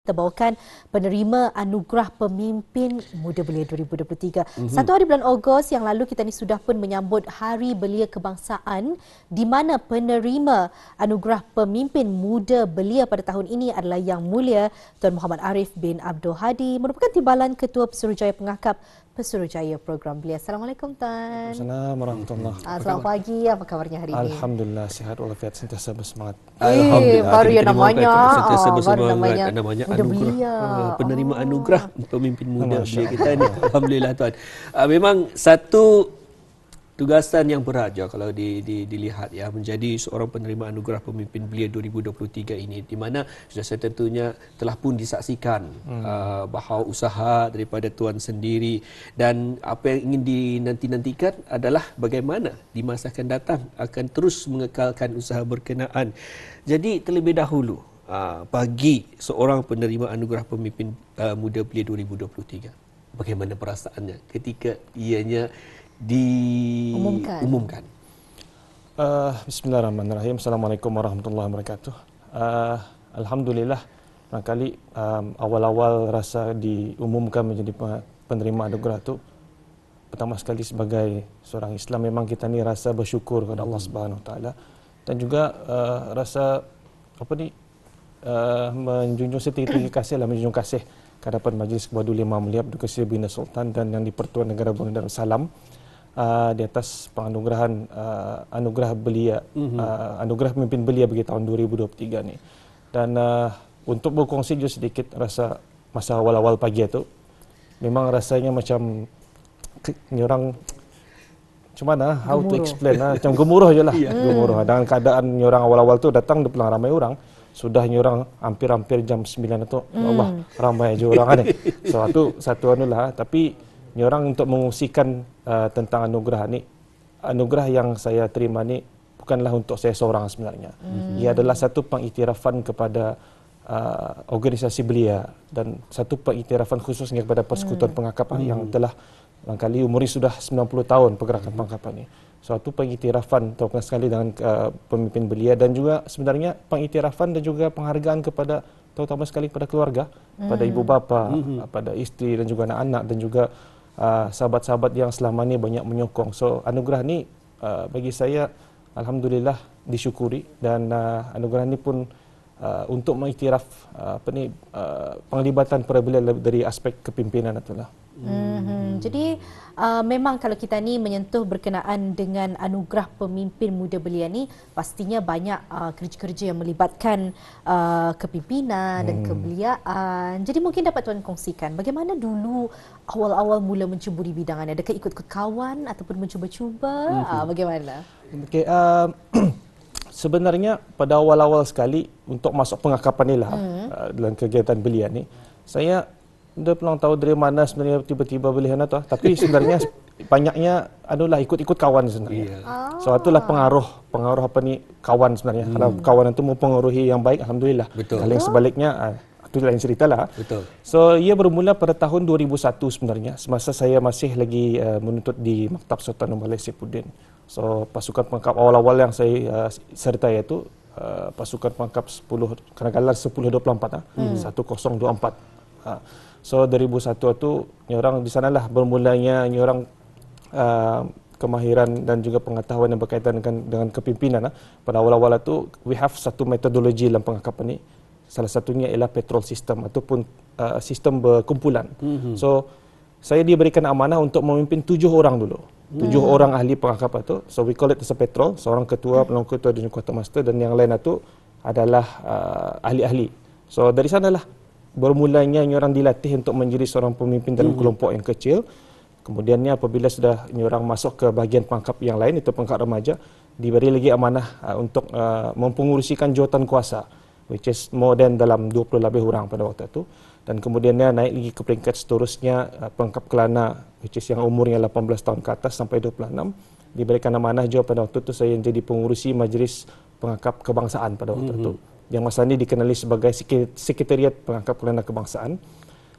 Kita bawakan penerima Anugerah Pemimpin Muda Belia 2023. Satu hari bulan Ogos yang lalu kita ni sudah pun menyambut Hari Belia Kebangsaan di mana penerima Anugerah Pemimpin Muda Belia pada tahun ini adalah Yang Mulia Tuan Muhammad Arif bin Abdul Hadi merupakan Timbalan Ketua Pesuruhjaya Pengakap Pesuruhjaya Program Belia. Assalamualaikum Tuan. Assalamualaikum warahmatullahi wabarakatuh. Selamat pagi. Apa kabarnya hari ini? Alhamdulillah sihat walafiat, sentiasa bersemangat. Alhamdulillah. Baru yang namanya. Sentiasa bersemangat. Namanya Namanya Muda Belia. Penerima anugerah pemimpin muda Belia kita ni. Alhamdulillah Tuan. Memang satu tugasan yang berharga kalau dilihat ya, menjadi seorang penerima anugerah pemimpin Belia 2023 ini, di mana sudah saya tentunya telah pun disaksikan bahawa usaha daripada Tuan sendiri dan apa yang ingin dinanti-nantikan adalah bagaimana di masa akan datang akan terus mengekalkan usaha berkenaan. Jadi terlebih dahulu bagi seorang penerima anugerah pemimpin muda Belia 2023, bagaimana perasaannya ketika ianya diumumkan? Bismillahirrahmanirrahim. Assalamualaikum warahmatullahi wabarakatuh. Alhamdulillah, barangkali awal-awal rasa diumumkan menjadi penerima anugerah itu, pertama sekali sebagai seorang Islam memang kita ni rasa bersyukur kepada Allah Subhanahu Wa Taala dan juga rasa menjunjung setinggi-tinggi kasih menjunjung kasih ke hadapan Majlis Kebadu Lima Mulia Abdul Qasim bin Sultan dan Yang di-Pertuan Negara Brunei Darussalam di atas penganugerahan anugerah Belia, anugerah pemimpin Belia bagi tahun 2023 ni. Dan untuk berkongsi juga sedikit rasa masa awal-awal pagi itu, memang rasanya macam nyorang macam mana, how to explain, macam gemuruh je lah. Gemuruh. Dengan keadaan nyorang awal-awal tu datang dia pulang ramai orang. Sudah nyorang hampir-hampir jam 9 itu, ya Allah, ramai je orang ada. So satu anulah, tapi nyorang untuk mengungsikan tentang anugerah ni, anugerah yang saya terima ni bukanlah untuk saya seorang sebenarnya. Ia adalah satu pengiktirafan kepada organisasi Belia dan satu pengiktirafan khususnya kepada Persekutuan Pengakapan yang telah barangkali umurnya sudah 90 tahun pergerakan pengakapan ini. Suatu pengiktirafan terutama sekali dengan pemimpin Belia dan juga sebenarnya pengiktirafan dan juga penghargaan kepada terutama sekali kepada keluarga, pada ibu bapa, pada isteri dan juga anak-anak dan juga sahabat-sahabat yang selama ini banyak menyokong. So anugerah ni bagi saya alhamdulillah disyukuri dan anugerah ni pun untuk mengiktiraf penglibatan para Belia dari aspek kepimpinan itulah. Jadi memang kalau kita ni menyentuh berkenaan dengan anugerah pemimpin muda Belia ni, pastinya banyak kerja-kerja yang melibatkan kepimpinan dan kebeliaan. Jadi mungkin dapat Tuan kongsikan bagaimana dulu awal-awal mula mencuburi bidangannya? Adakah ikut kawan ataupun mencuba-cuba? Bagaimana? Okay, sebenarnya pada awal-awal sekali untuk masuk pengakapan ni lah dalam kegiatan Belia ni, saya dah pulang tahu dari mana sebenarnya tiba-tiba Belia tu, tapi sebenarnya banyaknya adalah ikut-ikut kawan sebenarnya. So itulah pengaruh apa ni kawan sebenarnya. Kalau kawan itu mempengaruhi yang baik, alhamdulillah. Kalau yang sebaliknya itu lain ceritalah. Betul. So ia bermula pada tahun 2001 sebenarnya, semasa saya masih lagi menuntut di Maktab Sultan Nurbalik Saifuddin. So pasukan pengakap awal-awal yang saya sertai itu pasukan pengakap 10 Kenakalan 1024 1024. So 2001 tu nyorang di sanalah bermulanya nyorang kemahiran dan juga pengetahuan yang berkaitan dengan kepimpinan. Pada awal-awal itu we have satu metodologi dalam pengakapan ini. Salah satunya ialah patrol system ataupun sistem berkumpulan. So saya diberikan amanah untuk memimpin 7 orang dulu. 7 orang ahli pengakapan itu. So we call it as a patrol, seorang ketua, penolong ketua dan quartermaster, dan yang lain itu adalah ahli-ahli. So dari sanalah bermulanya nyorang dilatih untuk menjadi seorang pemimpin dalam kelompok yang kecil. Kemudiannya apabila sudah nyorang masuk ke bahagian pangkap yang lain, itu pangkap remaja, diberi lagi amanah untuk mempengurusikan jawatan kuasa, which is more than dalam 20 lebih orang pada waktu itu. Dan kemudiannya naik lagi ke peringkat seterusnya pangkap kelana, which is yang umurnya 18 tahun ke atas sampai 26. Diberikan amanah juga pada waktu itu saya menjadi pengurusi Majlis Pengakap Kebangsaan pada waktu itu, yang masa ini dikenali sebagai Sekretariat Pengakap Kelana Kebangsaan.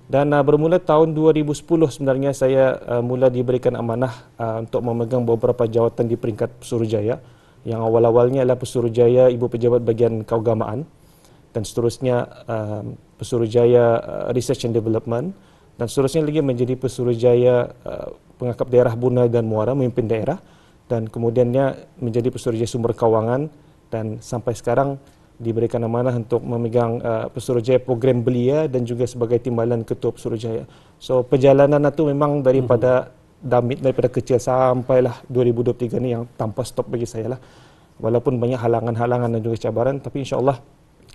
Dan bermula tahun 2010 sebenarnya saya mula diberikan amanah untuk memegang beberapa jawatan di peringkat Pesuruhjaya, yang awal-awalnya adalah Pesuruhjaya Ibu Pejabat Bagian Keagamaan. dan seterusnya Pesuruhjaya Research and Development, dan seterusnya lagi menjadi Pesuruhjaya Pengangkap Daerah Brunei dan Muara, memimpin daerah, dan kemudiannya menjadi Pesuruhjaya Sumber Kewangan, dan sampai sekarang diberikan amanah untuk memegang Pesuruhjaya Program Belia dan juga sebagai Timbalan Ketua Pesuruhjaya. So perjalanan itu memang daripada daripada kecil sampailah 2023 ni yang tanpa stop bagi saya lah. Walaupun banyak halangan-halangan dan juga cabaran, tapi insya-Allah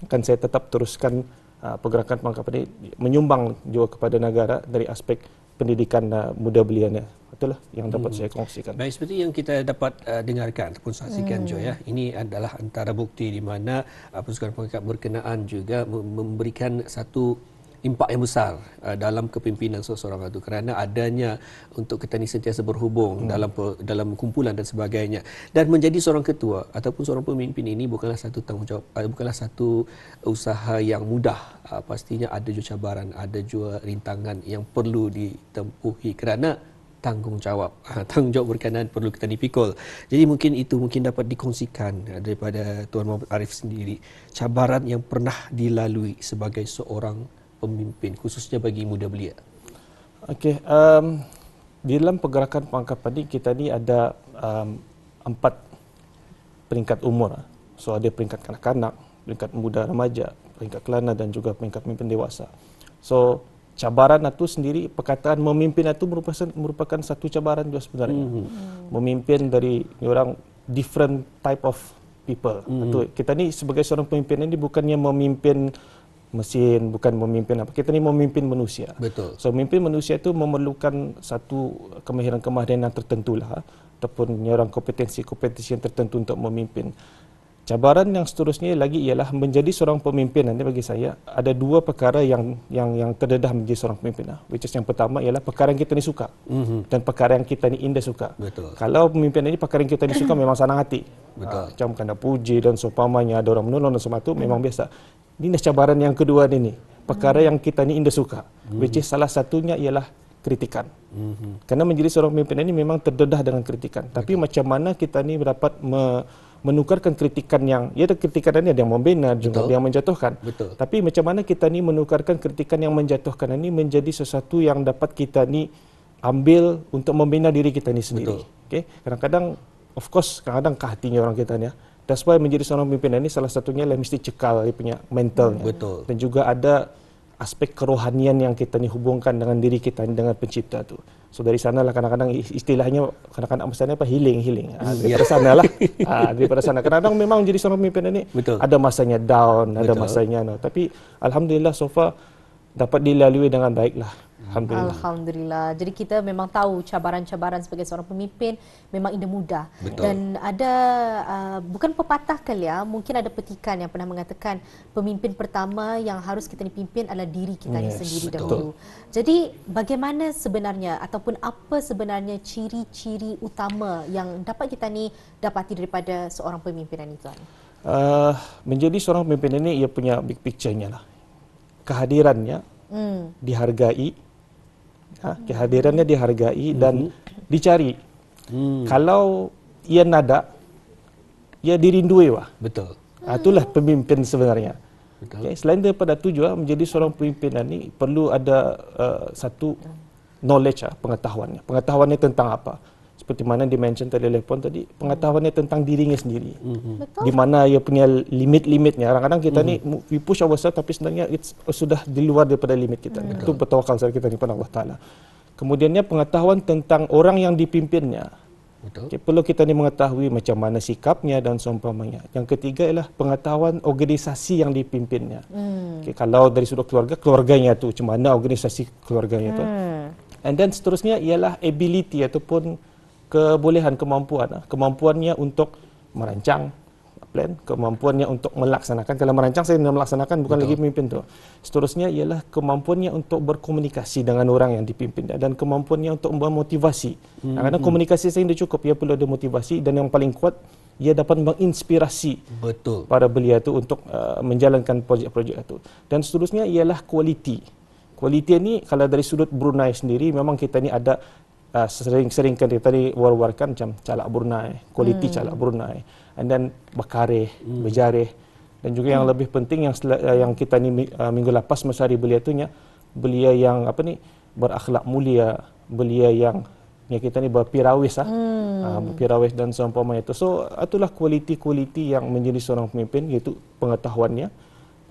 akan saya tetap teruskan pergerakan pangkat ini menyumbang juga kepada negara dari aspek pendidikan muda belia ni. Itulah yang dapat saya kongsikan. Baik, seperti yang kita dapat dengarkan ataupun saksikan Joy, ya. Ini adalah antara bukti di mana pasukan pengangkat berkenaan juga memberikan satu impak yang besar dalam kepimpinan seseorang itu, kerana adanya untuk kita ni sentiasa berhubung dalam kumpulan dan sebagainya, dan menjadi seorang ketua ataupun seorang pemimpin ini bukanlah satu tanggungjawab, bukanlah satu usaha yang mudah. Pastinya ada juga cabaran, ada juga rintangan yang perlu ditempuhi, kerana tanggungjawab berkenaan perlu kita dipikul. Jadi mungkin itu dapat dikongsikan daripada Tuan Muhammad Arif sendiri, cabaran yang pernah dilalui sebagai seorang pemimpin, khususnya bagi muda belia. Okey, di dalam pergerakan pangkat padi kita ni ada 4 peringkat umur. So ada peringkat kanak-kanak, peringkat muda remaja, peringkat kelana dan juga peringkat pemimpin dewasa. So cabaran itu sendiri, perkataan memimpin itu merupakan satu cabaran juga sebenarnya. Memimpin dari orang different type of people. Kita ni sebagai seorang pemimpin ini bukannya memimpin mesin, bukan memimpin apa. Kita ni memimpin manusia. Betul. So memimpin manusia itu memerlukan satu kemahiran-kemahiran yang tertentu lah, ataupun orang kompetensi yang tertentu untuk memimpin. Cabaran yang seterusnya lagi ialah menjadi seorang pemimpin. Nanti bagi saya ada 2 perkara yang terdedah menjadi seorang pemimpin. Which is yang pertama ialah perkara yang kita ni suka dan perkara yang kita ni indah suka. Betul. Kalau pemimpin ini perkara yang kita ni suka memang senang hati. Betul. Macam kena puji dan seumpamanya ada orang menolong dan semua itu memang biasa. Ini cabaran yang kedua ni, perkara yang kita ni indah suka. Which is salah satunya ialah kritikan. Karena menjadi seorang pemimpin ini memang terdedah dengan kritikan. Tapi macam mana kita ni dapat menukarkan kritikan yang, ya ada kritikan ini ada yang membina juga ada yang menjatuhkan. Betul. Tapi macam mana kita ni menukarkan kritikan yang menjatuhkan ini menjadi sesuatu yang dapat kita ni ambil untuk membina diri kita ni sendiri. Okey, kadang-kadang of course kadang-kadang ke hatinya orang kita ni ya. That's why menjadi seorang pemimpin ini salah satunya adalah mesti cekal dia punya mentalnya. Betul. Dan juga ada aspek kerohanian yang kita ni hubungkan dengan diri kita dengan pencipta tu. So dari sanalah kadang-kadang istilahnya kadang-kadang misalnya apa healing. Daripada sanalah. Daripada sana. Kadang-kadang memang menjadi seorang pemimpin ini ada masanya down, ada masanya tapi alhamdulillah so far dapat dilalui dengan baiklah. Alhamdulillah. Jadi kita memang tahu cabaran-cabaran sebagai seorang pemimpin memang tidak mudah. Dan ada bukan pepatah kali ya, mungkin ada petikan yang pernah mengatakan pemimpin pertama yang harus kita pimpin adalah diri kita sendiri dahulu. Jadi bagaimana sebenarnya ataupun apa sebenarnya ciri-ciri utama yang dapat kita ni dapati daripada seorang pemimpin ini, Tuan? Menjadi seorang pemimpin ini ia punya big picture-nya lah. Kehadirannya dihargai. Kehadirannya dihargai dan dicari. Kalau ia nada, ia dirindui wah. Betul. Itulah pemimpin sebenarnya. Okay. Selain daripada itu juga menjadi seorang pemimpin ini perlu ada satu knowledge, pengetahuannya. Pengetahuannya tentang apa? Seperti mana dimention tadi oleh Puan tadi, pengetahuannya tentang dirinya sendiri. Di mana ia punya limit-limitnya. Kadang-kadang kita ni we push ourselves tapi sebenarnya sudah di luar daripada limit kita. Itu bertawakal saja kita ni pada Allah Taala. Kemudiannya pengetahuan tentang orang yang dipimpinnya. Okay, perlu kita ni mengetahui macam mana sikapnya dan seumpamanya. Yang ketiga ialah pengetahuan organisasi yang dipimpinnya. Okay, kalau dari sudut keluarganya tu, macam mana organisasi keluarganya tu. And then seterusnya ialah ability ataupun kebolehan, kemampuannya untuk merancang plan, kemampuannya untuk melaksanakan. Kalau merancang saya melaksanakan bukan lagi pemimpin tu. Seterusnya ialah kemampuannya untuk berkomunikasi dengan orang yang dipimpin dan kemampuannya untuk memotivasi. Kadang-kadang komunikasi saya tidak cukup, ia perlu ada motivasi dan yang paling kuat ia dapat menginspirasi para belia itu untuk menjalankan projek-projek itu. Dan seterusnya ialah quality. Quality ini kalau dari sudut Brunei sendiri memang kita ni ada sering kan tadi war-warkan macam calak Brunei, kualiti calak Brunei, and then bakareh, bejareh, Dan juga yang lebih penting yang kita ni minggu lepas masa hari belia tu nya, belia yang berakhlak mulia, belia yang kita ni berpirawis berpirawis dan seumpamanya itu. So itulah kualiti-kualiti yang menjadi seorang pemimpin, iaitu pengetahuannya,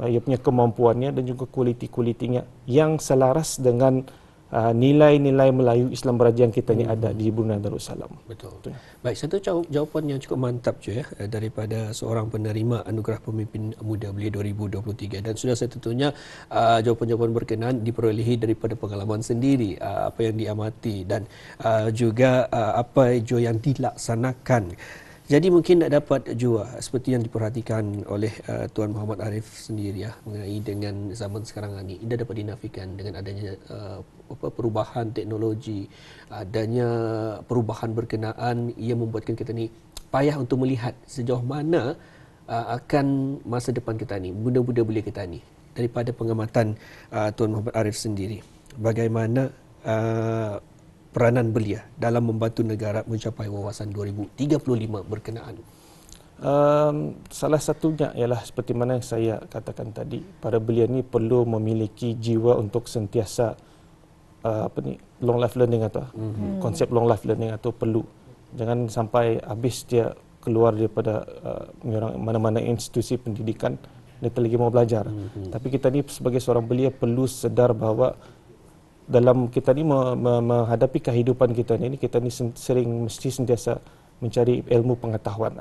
ia punya kemampuannya dan juga kualiti-kualitinya yang selaras dengan nilai-nilai Melayu Islam Berajang kita ni ada di Brunei Darussalam. Betul. Baik, satu jawapan yang cukup mantap je daripada seorang penerima Anugerah Pemimpin Muda Belia 2023, dan sudah tentunya jawapan-jawapan berkenaan diperolehi daripada pengalaman sendiri, apa yang diamati dan juga apa yang dilaksanakan. Jadi mungkin nak dapat jua seperti yang diperhatikan oleh Tuan Muhammad Arif sendiri mengenai dengan zaman sekarang ini, tidak dapat dinafikan dengan adanya perubahan teknologi, adanya perubahan berkenaan, ia membuatkan kita ni payah untuk melihat sejauh mana akan masa depan kita ni, muda-muda belia kita ni. Daripada pengamatan Tuan Muhammad Arif sendiri, bagaimana peranan belia dalam membantu negara mencapai wawasan 2035 berkenaan? Salah satunya ialah seperti mana yang saya katakan tadi, para belia ni perlu memiliki jiwa untuk sentiasa long life learning atau konsep long life learning atau perlu. Jangan sampai habis dia keluar daripada mana-mana institusi pendidikan dia tak lagi mau belajar. Tapi kita ni sebagai seorang belia perlu sedar bahawa dalam kita ni menghadapi kehidupan kita ni kita ni mesti sentiasa mencari ilmu pengetahuan,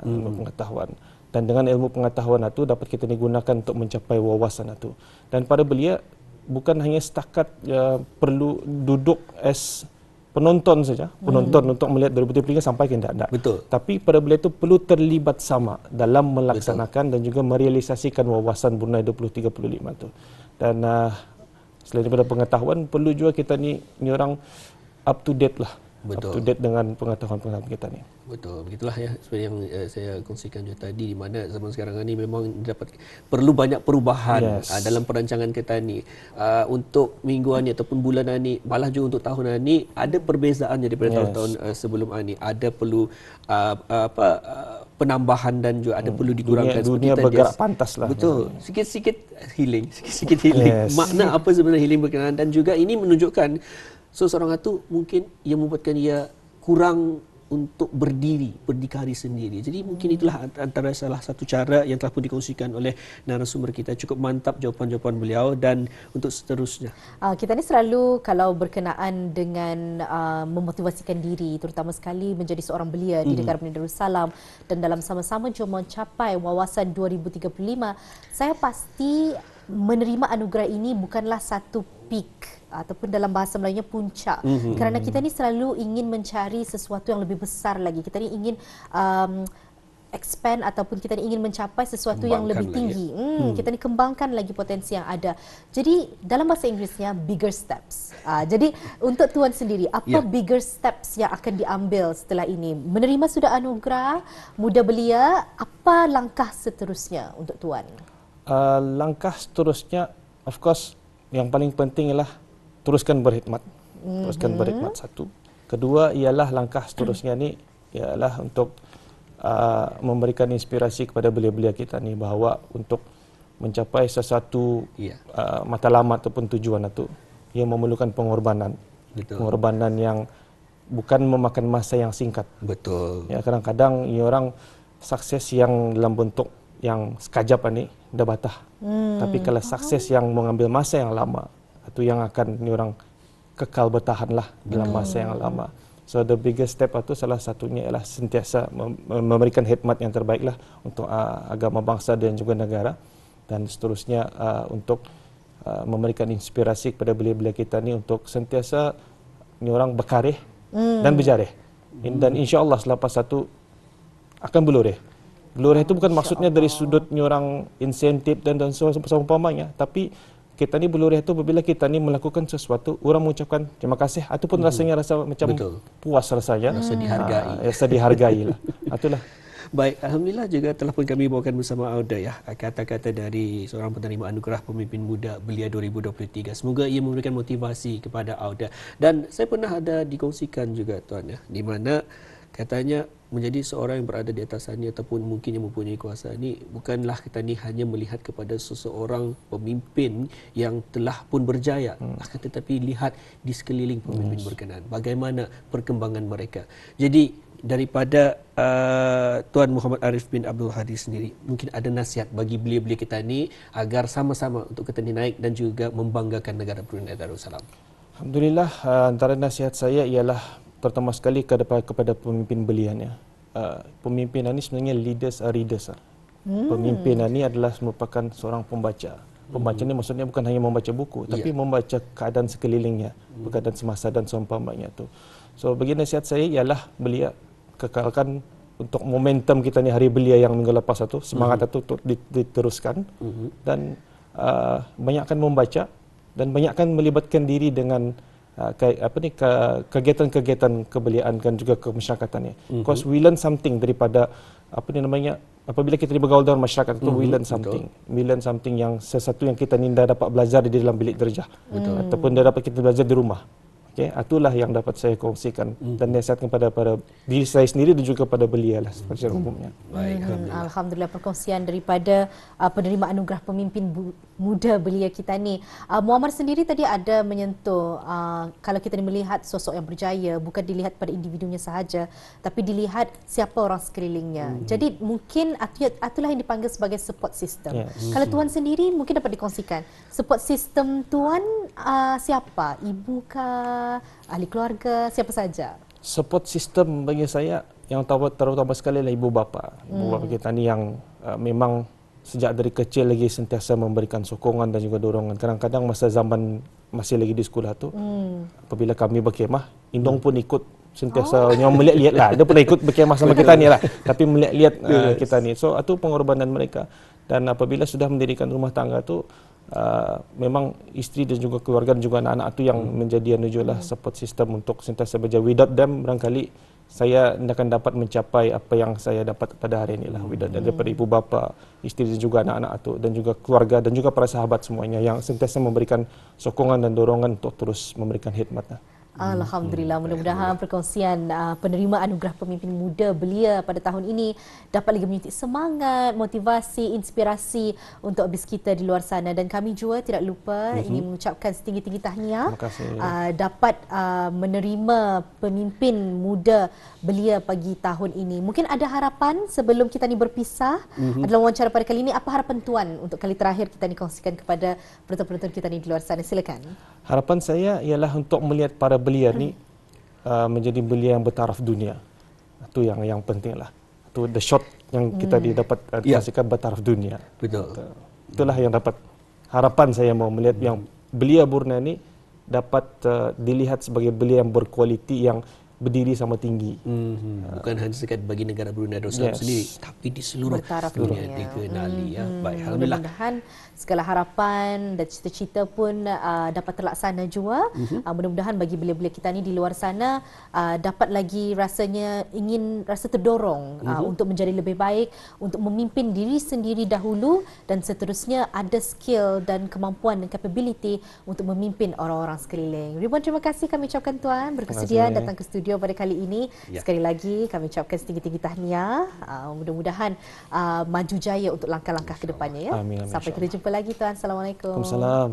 dan dengan ilmu pengetahuan itu dapat kita ni gunakan untuk mencapai wawasan itu. Dan para belia bukan hanya setakat perlu duduk as penonton saja, penonton untuk melihat 2023 sampai ke tidak. Betul. Tapi para belia itu perlu terlibat sama dalam melaksanakan dan juga merealisasikan wawasan Brunei 2035 itu. Dan selain daripada pengetahuan, perlu juga kita ni orang up to date lah. Betul. Up to date dengan pengetahuan-pengetahuan kita ni. Betul, begitulah ya seperti yang saya kongsikan juga tadi, di mana zaman sekarang ini memang perlu banyak perubahan dalam perancangan kita ni. Untuk mingguan ni ataupun bulanan ni, malah juga untuk tahunan ni ada perbezaannya daripada tahun-tahun sebelum ini. Ada perlu penambahan dan juga ada perlu dikurangkan. Dunia bergerak pantas lah. Betul. Sikit-sikit healing. Makna apa sebenarnya healing berkenaan, dan juga ini menunjukkan seseorang itu mungkin yang membuatkan dia kurang untuk berdikari sendiri. Jadi mungkin itulah antara salah satu cara yang telah pun dikongsikan oleh narasumber kita. Cukup mantap jawapan-jawapan beliau, dan untuk seterusnya. Kita ni selalu kalau berkenaan dengan memotivasikan diri, terutama sekali menjadi seorang belia di negara Brunei Darussalam dan dalam sama-sama jom mencapai wawasan 2035, saya pasti menerima anugerah ini bukanlah satu peak ataupun dalam bahasa Melayunya puncak, kerana kita ni selalu ingin mencari sesuatu yang lebih besar lagi. Kita ni ingin expand ataupun kita ni ingin mencapai sesuatu yang lebih tinggi. Kita ni kembangkan lagi potensi yang ada. Jadi dalam bahasa Inggerisnya bigger steps. Jadi untuk Tuan sendiri, apa bigger steps yang akan diambil setelah ini? Menerima sudah anugerah Muda Belia, apa langkah seterusnya untuk Tuan? Langkah seterusnya, of course, yang paling penting ialah teruskan berkhidmat. Teruskan berkhidmat, satu. Kedua ialah langkah seterusnya ni ialah untuk memberikan inspirasi kepada belia-belia kita ni bahawa untuk mencapai sesuatu matlamat ataupun tujuan itu, ia memerlukan pengorbanan. Betul. Pengorbanan yang bukan memakan masa yang singkat. Betul. Ya, kadang-kadang orang sukses yang dalam bentuk yang sekajap ni dah batah. Tapi kalau sukses yang mengambil masa yang lama, itu yang akan orang kekal bertahanlah dalam masa yang lama. So the biggest step itu salah satunya ialah sentiasa memberikan khidmat yang terbaiklah untuk agama bangsa dan juga negara, dan seterusnya untuk memberikan inspirasi kepada belia-belia kita ni untuk sentiasa ni orang berkarih dan berjarih. Dan insya-Allah selepas satu akan berlurih. Berlurih itu bukan maksudnya dari sudut ni orang insentif dan seumpamanya, tapi kita ni berlurih itu apabila kita ni melakukan sesuatu, orang mengucapkan terima kasih, ataupun rasanya rasa macam puas rasanya. Rasa dihargai. Rasa dihargai lah. Itulah. Baik, Alhamdulillah juga telah pun kami bawakan bersama Auda kata-kata dari seorang penerima Anugerah Pemimpin Muda Belia 2023. Semoga ia memberikan motivasi kepada Auda. Dan saya pernah ada dikongsikan juga Tuan di mana Katanya menjadi seorang yang berada di atas sana ataupun mungkin yang mempunyai kuasa ni bukanlah kita ni hanya melihat kepada seseorang pemimpin yang telah pun berjaya, akan tetapi lihat di sekeliling pemimpin berkenaan bagaimana perkembangan mereka. Jadi daripada Tuan Muhammad Arif bin Abdul Hadi sendiri, mungkin ada nasihat bagi belia-belia kita ni agar sama-sama untuk kita ni naik dan juga membanggakan negara Brunei Darussalam. Alhamdulillah, antara nasihat saya ialah pertama sekali kepada pemimpin belian ya. Pemimpin ini sebenarnya leaders are readers. Pemimpin ini adalah merupakan seorang pembaca. Pembaca ini maksudnya bukan hanya membaca buku, tapi membaca keadaan sekelilingnya, keadaan semasa dan seumpamanya tu. So bagi nasihat saya ialah belia kekalkan untuk momentum kita ni hari belia yang minggu lepas itu, semangat itu untuk diteruskan dan banyakkan membaca dan banyakkan melibatkan diri dengan kegiatan-kegiatan kebeliaan dan juga kemasyarakatan. Because we learn something daripada apabila kita bergaul dengan masyarakat itu, we learn something. We learn something yang sesuatu yang kita tidak dapat belajar di dalam bilik darjah ataupun dapat kita belajar di rumah. Okay, itulah yang dapat saya kongsikan dan nasihatkan kepada diri saya sendiri dan juga kepada belia lah secara umumnya. Baik, Alhamdulillah perkongsian daripada penerima anugerah pemimpin muda belia kita ni. Muammar sendiri tadi ada menyentuh kalau kita melihat sosok yang berjaya bukan dilihat pada individunya sahaja tapi dilihat siapa orang sekelilingnya. Jadi mungkin itulah yang dipanggil sebagai support system. Kalau tuan sendiri mungkin dapat dikongsikan support system tuan siapa? Ibu kah? Ahli keluarga, siapa saja? Support system bagi saya yang terutama sekali adalah ibu bapa. Ibu bapa kita ni yang memang sejak dari kecil lagi sentiasa memberikan sokongan dan juga dorongan. Kadang-kadang masa zaman masih lagi di sekolah tu, apabila kami berkemah, Indong pun ikut sentiasa melihat-lihat lah. Dia pernah ikut berkemah sama kita ni lah. Tapi melihat-lihat kita ni. So, itu pengorbanan mereka. Dan apabila sudah mendirikan rumah tangga tu, memang isteri dan juga keluarga dan juga anak-anak itu yang menjadi support system untuk sentiasa berjaya. Without them, barangkali saya tidak akan dapat mencapai apa yang saya dapat pada hari ini lah. Without daripada ibu bapa, isteri dan juga anak-anak itu dan juga keluarga dan juga para sahabat semuanya yang sentiasa memberikan sokongan dan dorongan untuk terus memberikan khidmat lah. Alhamdulillah, mudah-mudahan perkongsian penerima anugerah pemimpin muda belia pada tahun ini dapat lagi menyuntik semangat, motivasi, inspirasi untuk habis kita di luar sana. Dan kami juga tidak lupa ingin mengucapkan setinggi-tinggi tahniah dapat menerima pemimpin muda belia pagi tahun ini. Mungkin ada harapan sebelum kita ni berpisah adalah wawancara pada kali ini. Apa harapan tuan untuk kali terakhir kita ni kongsikan kepada penonton-penonton kita ni di luar sana? Silakan. Harapan saya ialah untuk melihat para belia ni menjadi belia yang bertaraf dunia. Itu yang penting lah. Itu the shot yang kita dapat kongsikan bertaraf dunia. Betul. Itulah yang dapat harapan saya mau melihat yang belia Brunei ni dapat dilihat sebagai belia yang berkualiti yang berdiri sama tinggi. Bukan hanya sekat bagi negara Brunei Darussalam sendiri, tapi di seluruh dunia dikenali. Baik, alhamdulillah. Mudah-mudahan segala harapan dan cita-cita pun dapat terlaksana juga. Mudah-mudahan bagi belia-belia kita ni di luar sana dapat lagi rasanya ingin rasa terdorong untuk menjadi lebih baik, untuk memimpin diri sendiri dahulu dan seterusnya ada skill dan kemampuan dan capability untuk memimpin orang-orang sekeliling. Ribuan terima kasih kami ucapkan tuan berkesudian datang ke studio pada kali ini. Sekali lagi kami ucapkan setinggi-tinggi tahniah. Mudah-mudahan maju jaya untuk langkah-langkah ke depannya ya. Amin, sampai kita jumpa lagi tuan. Assalamualaikum. Waalaikumsalam.